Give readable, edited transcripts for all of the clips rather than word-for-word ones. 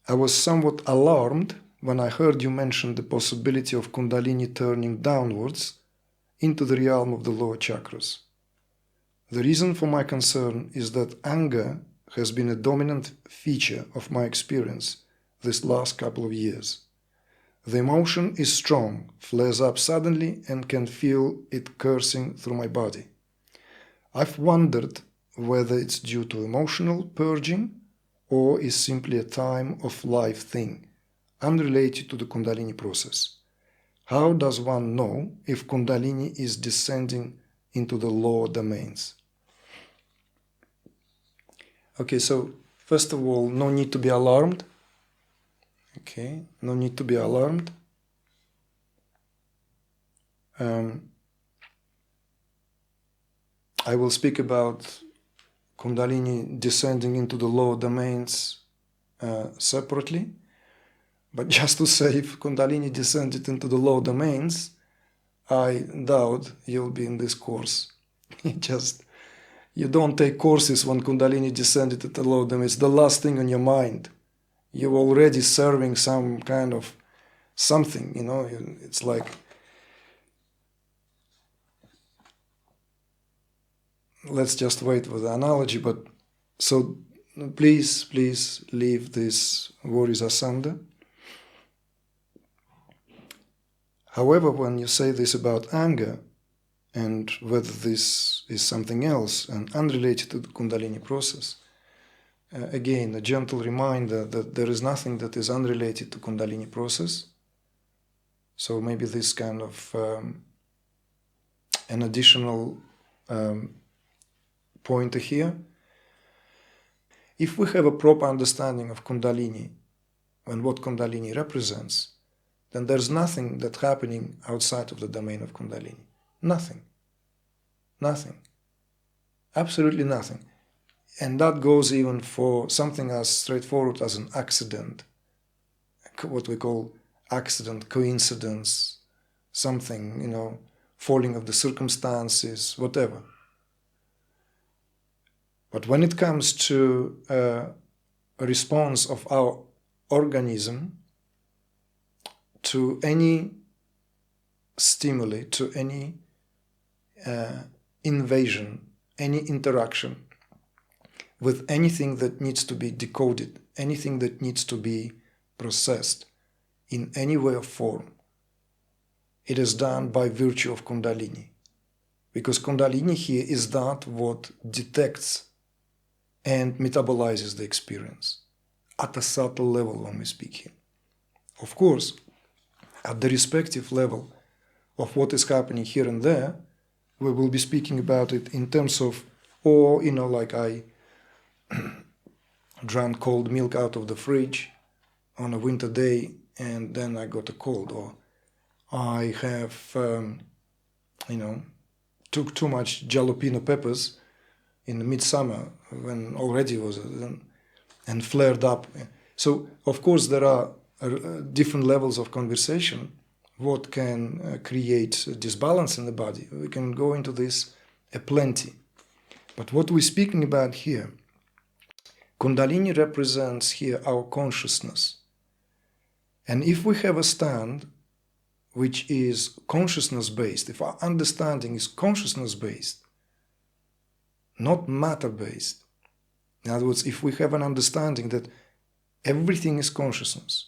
I was somewhat alarmed when I heard you mention the possibility of Kundalini turning downwards into the realm of the lower chakras. The reason for my concern is that anger has been a dominant feature of my experience this last couple of years. The emotion is strong, flares up suddenly, and can feel it coursing through my body. I've wondered whether it's due to emotional purging or is simply a time of life thing, unrelated to the Kundalini process. How does one know if Kundalini is descending into the lower domains? Okay, so first of all, no need to be alarmed. Okay, no need to be alarmed. I will speak about Kundalini descending into the lower domains separately. But just to say, if Kundalini descended into the lower domains, I doubt you'll be in this course. You don't take courses when Kundalini descended at the lower domains. It's the last thing on your mind. You're already serving some kind of something, it's like, let's just wait for the analogy, but so please leave these worries asunder. However, when you say this about anger, and whether this is something else and unrelated to the Kundalini process, again, a gentle reminder that there is nothing that is unrelated to Kundalini process. So maybe this kind of an additional pointer here. If we have a proper understanding of Kundalini and what Kundalini represents, then there's nothing that's happening outside of the domain of Kundalini. Nothing. Absolutely nothing. And that goes even for something as straightforward as an accident, what we call accident, coincidence, something, falling of the circumstances, whatever. But when it comes to a response of our organism to any stimuli, to any invasion, any interaction with anything that needs to be decoded, anything that needs to be processed in any way or form, it is done by virtue of Kundalini. Because Kundalini here is that what detects and metabolizes the experience at a subtle level when we speak here. Of course, at the respective level of what is happening here and there, we will be speaking about it in terms of, like I drank cold milk out of the fridge on a winter day and then I got a cold, or I have, took too much jalapeno peppers in the midsummer when already was, and flared up. So, of course, there are different levels of conversation what can create a disbalance in the body. We can go into this aplenty. But what we're speaking about here, Kundalini represents here our consciousness. And if we have a stand which is consciousness-based, if our understanding is consciousness-based, not matter-based, in other words, if we have an understanding that everything is consciousness,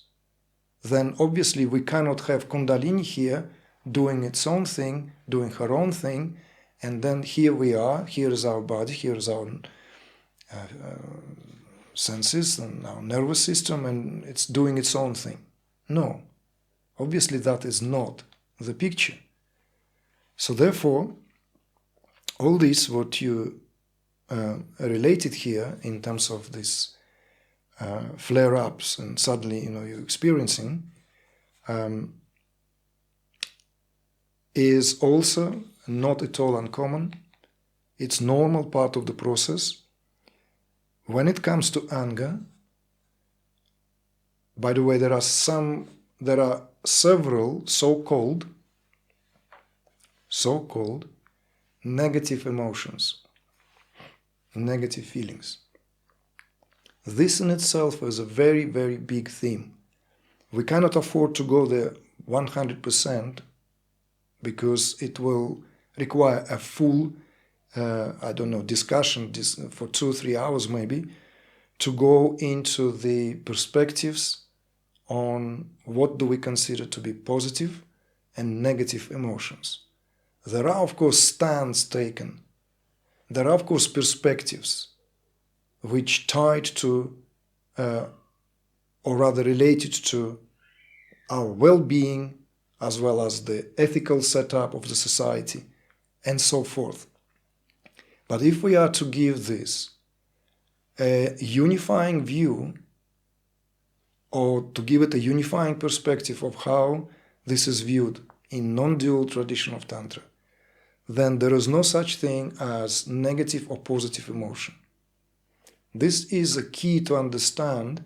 then obviously we cannot have Kundalini here doing its own thing, doing her own thing, and then here we are, here is our body, here is our senses and our nervous system, and it's doing its own thing. No, obviously that is not the picture. So therefore, all this what you related here in terms of this flare-ups and suddenly you're experiencing is also not at all uncommon. It's normal part of the process. When it comes to anger, by the way, there are several so-called negative emotions, negative feelings. This in itself is a very, very big theme. We cannot afford to go there 100% because it will require a full, discussion for 2-3 hours maybe, to go into the perspectives on what do we consider to be positive and negative emotions. There are, of course, stands taken. There are, of course, perspectives which tied to, or rather related to, our well-being, as well as the ethical setup of the society, and so forth. But if we are to give this a unifying view, or to give it a unifying perspective of how this is viewed in non-dual tradition of Tantra, then there is no such thing as negative or positive emotion. This is a key to understand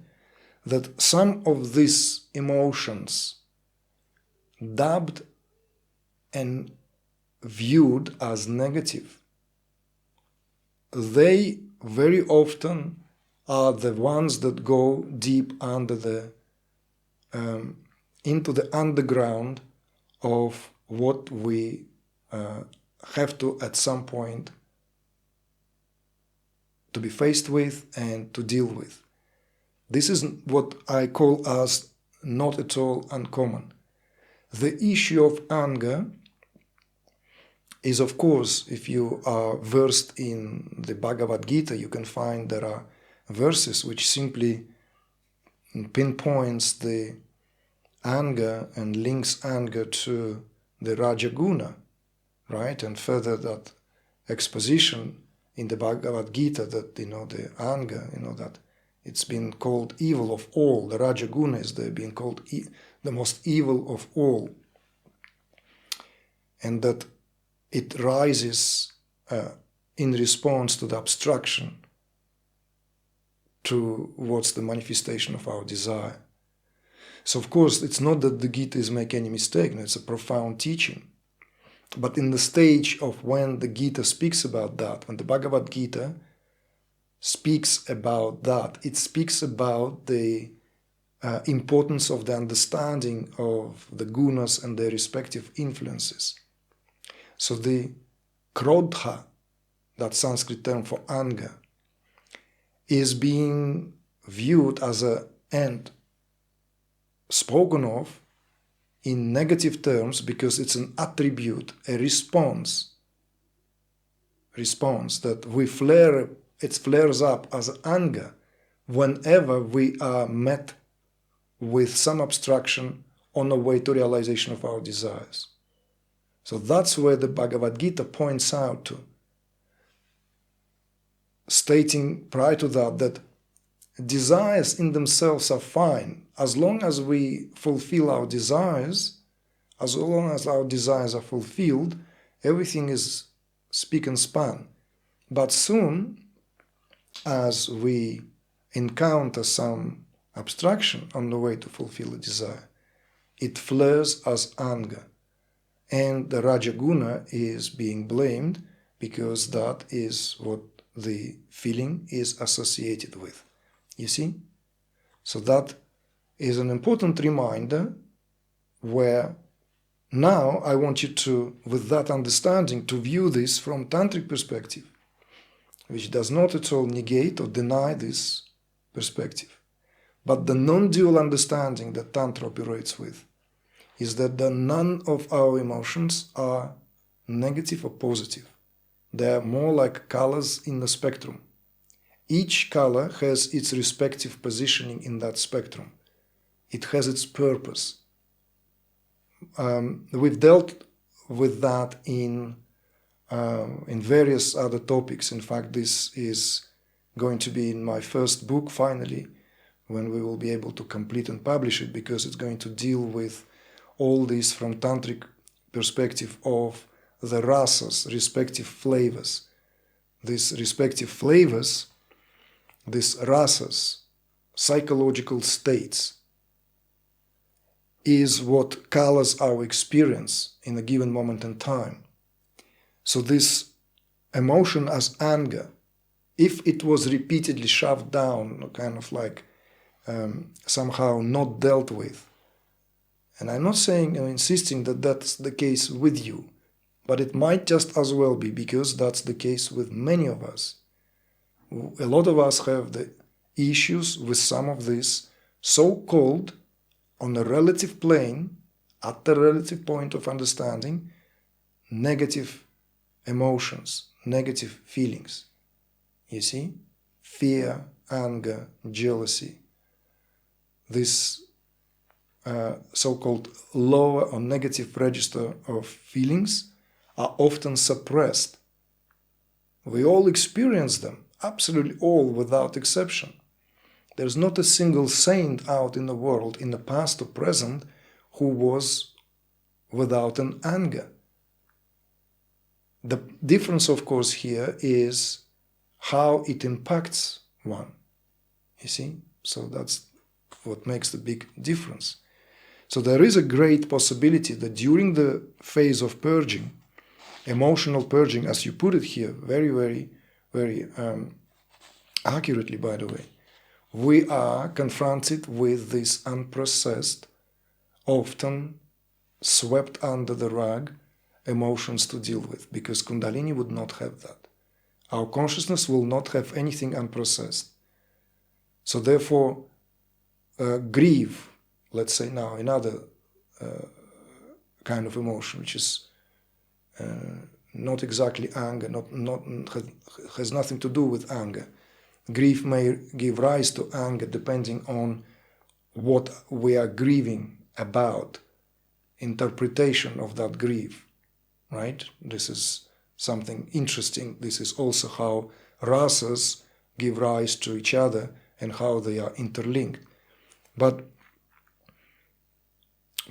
that some of these emotions, dubbed and viewed as negative, they very often are the ones that go deep under the into the underground of what we have to at some point to be faced with and to deal with. This is what I call as not at all uncommon. The issue of anger is, of course, if you are versed in the Bhagavad Gita, you can find there are verses which simply pinpoints the anger and links anger to the Rajaguna, right? And further that exposition in the Bhagavad Gita that, the anger, that it's been called evil of all. The Rajaguna is being called the most evil of all. And that it rises in response to the abstraction towards the manifestation of our desire. So, of course, it's not that the Gita is making any mistake. No, it's a profound teaching. But in the stage of when the Gita speaks about that, when the Bhagavad Gita speaks about that, it speaks about the importance of the understanding of the gunas and their respective influences. So the krodha, that Sanskrit term for anger, is being viewed as an end, spoken of in negative terms because it's an attribute, a response that it flares up as anger whenever we are met with some abstraction on the way to realization of our desires. So that's where the Bhagavad Gita points out to, stating prior to that desires in themselves are fine as long as we fulfill our desires. As long as our desires are fulfilled, everything is spick and span. But soon as we encounter some abstraction on the way to fulfill a desire, it flares as anger. And the Rajaguna is being blamed because that is what the feeling is associated with. You see? So that is an important reminder where now I want you to, with that understanding, to view this from Tantric perspective, which does not at all negate or deny this perspective. But the non-dual understanding that Tantra operates with is that none of our emotions are negative or positive. They are more like colors in the spectrum. Each color has its respective positioning in that spectrum. It has its purpose. We've dealt with that in various other topics. In fact, this is going to be in my first book, finally, when we will be able to complete and publish it, because it's going to deal with all this from Tantric perspective of the rasas, respective flavors. These respective flavors, these rasas, psychological states, is what colors our experience in a given moment in time. So this emotion as anger if it was repeatedly shoved down, kind of like somehow not dealt with, and I'm not saying or insisting that that's the case with you, but it might just as well be because that's the case with many of us. A lot of us have the issues with some of this so-called, on a relative plane, at the relative point of understanding, negative emotions, negative feelings. You see? Fear, anger, jealousy. This so-called lower or negative register of feelings are often suppressed. We all experience them, absolutely all, without exception. There's not a single saint out in the world, in the past or present, who was without an anger. The difference, of course, here is how it impacts one. You see? So that's what makes the big difference. So there is a great possibility that during the phase of purging, emotional purging, as you put it here, very, very, very accurately, by the way, we are confronted with this unprocessed, often swept under the rug emotions to deal with, because Kundalini would not have that. Our consciousness will not have anything unprocessed. So therefore, grief, let's say now, another kind of emotion, which is not exactly anger, has nothing to do with anger. Grief may give rise to anger depending on what we are grieving about, interpretation of that grief, right? This is something interesting. This is also how rasas give rise to each other and how they are interlinked. But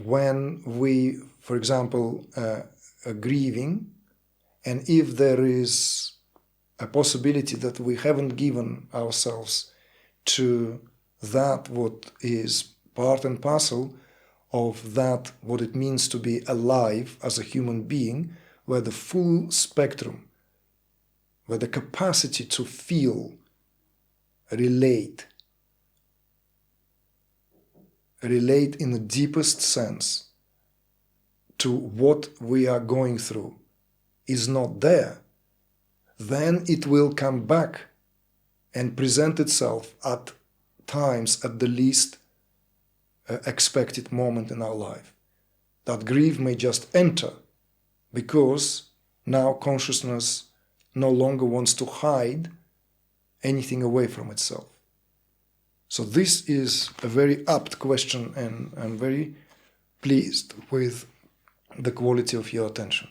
when we, for example, are grieving, and if there is a possibility that we haven't given ourselves to that what is part and parcel of that what it means to be alive as a human being, where the full spectrum, where the capacity to feel, relate in the deepest sense to what we are going through is not there, then it will come back and present itself at times at the least expected moment in our life. That grief may just enter because now consciousness no longer wants to hide anything away from itself. So this is a very apt question, and I'm very pleased with the quality of your attention.